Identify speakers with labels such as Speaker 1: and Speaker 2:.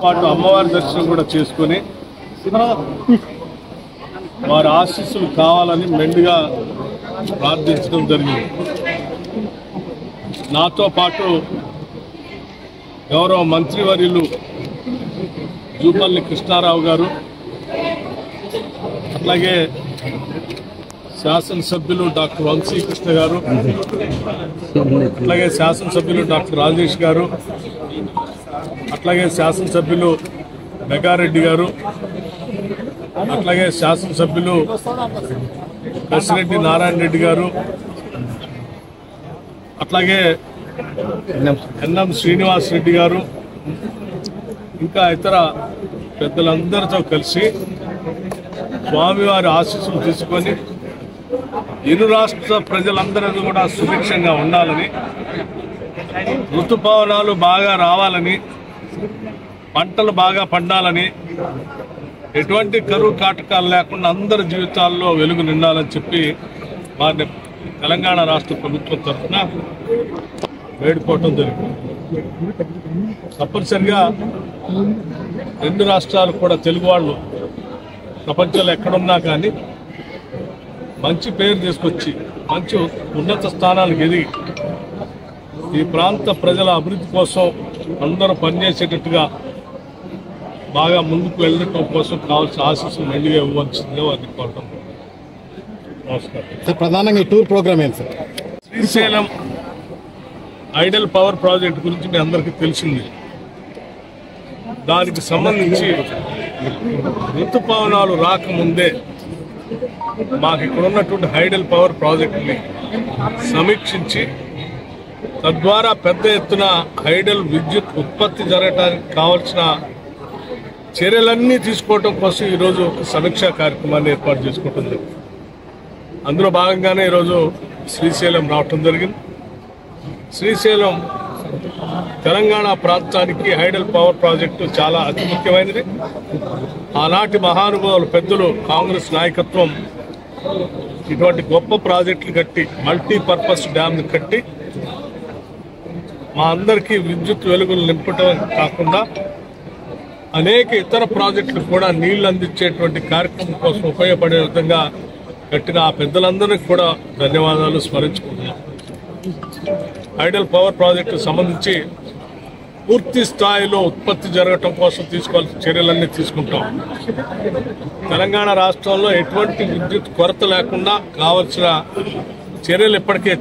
Speaker 1: పాటు అమ్మవారి దర్శనం కూడా చేసుకుని వారి ఆశీస్సులు కావాలని మెండుగా ప్రార్థించడం జరిగింది. నాతో పాటు గౌరవ మంత్రివర్యులు జూపల్లి కృష్ణారావు గారు, అట్లాగే శాసనసభ్యులు డాక్టర్ వంశీకృష్ణ గారు, అట్లాగే శాసనసభ్యులు డాక్టర్ రాజేష్ గారు, అట్లాగే శాసనసభ్యులు మెగారెడ్డి గారు, అట్లాగే శాసనసభ్యులు కసిరెడ్డి నారాయణ రెడ్డి గారు, అట్లాగే ఎన్ఎం శ్రీనివాస్ రెడ్డి గారు, ఇంకా ఇతర పెద్దలందరితో కలిసి స్వామివారి ఆశీస్సులు తీసుకొని ఇరు రాష్ట్ర ప్రజలందరూ కూడా సుభిక్షంగా ఉండాలని, ఋతుపవనాలు బాగా రావాలని, పంటలు బాగా పండాలని, ఎటువంటి కరువు కాటకాలు లేకుండా అందరి జీవితాల్లో వెలుగు నిండాలని చెప్పి వారిని తెలంగాణ రాష్ట్ర ప్రభుత్వం తరఫున వేడుకోవటం జరిగింది. తప్పనిసరిగా రెండు రాష్ట్రాలు కూడా తెలుగు వాళ్ళు ప్రపంచంలో ఎక్కడున్నా కానీ మంచి పేరు తీసుకొచ్చి మంచి ఉన్నత స్థానాలకు ఎదిగి ఈ ప్రాంత ప్రజల అభివృద్ధి కోసం అందరూ పనిచేసేటట్టుగా బాగా ముందుకు వెళ్ళడం కోసం కావాల్సిన ఆశీస్సులు మెండుగా ఇవ్వాల్సిందిగా వారిని కోరడం. నమస్కారం.
Speaker 2: ప్రధానంగా ఈ టూర్ ప్రోగ్రామ్ ఏంటి sir?
Speaker 1: Srisailam Idol power project గురించి మీ అందరికీ తెలిసింది. దానికి సంబంధించి ఋతుపవనాలు రాకముందే మాకు ఇక్కడ ఉన్నటువంటి హైడల్ పవర్ ప్రాజెక్టుని సమీక్షించి తద్వారా పెద్ద ఎత్తున హైడల్ విద్యుత్ ఉత్పత్తి జరగడానికి కావాల్సిన చర్యలన్నీ తీసుకోవడం కోసం ఈరోజు ఒక సమీక్షా కార్యక్రమాన్ని ఏర్పాటు చేసుకోవటం జరిగింది. అందులో భాగంగానే ఈరోజు శ్రీశైలం రావటం జరిగింది. శ్రీశైలం తెలంగాణ ప్రాంతానికి హైడల్ పవర్ ప్రాజెక్టు చాలా అతి ముఖ్యమైనది. ఆనాటి మహానుభావులు పెద్దలు కాంగ్రెస్ నాయకత్వం ఇటువంటి గొప్ప ప్రాజెక్టులు కట్టి మల్టీపర్పస్ డ్యామ్ని కట్టి మా అందరికీ విద్యుత్ వెలుగులు నింపటం కాకుండా అనేక ఇతర ప్రాజెక్టులు కూడా నీళ్లు అందించేటువంటి కార్యక్రమం కోసం ఉపయోగపడే విధంగా కట్టిన ఆ పెద్దలందరికీ కూడా ధన్యవాదాలు స్మరించుకుంటున్నాం. హైడల్ పవర్ ప్రాజెక్టు సంబంధించి పూర్తి స్థాయిలో ఉత్పత్తి జరగటం కోసం తీసుకోవాల్సిన చర్యలన్నీ తీసుకుంటాం. తెలంగాణ రాష్ట్రంలో ఎటువంటి విద్యుత్ కొరత లేకుండా కావాల్సిన చర్యలు ఇప్పటికే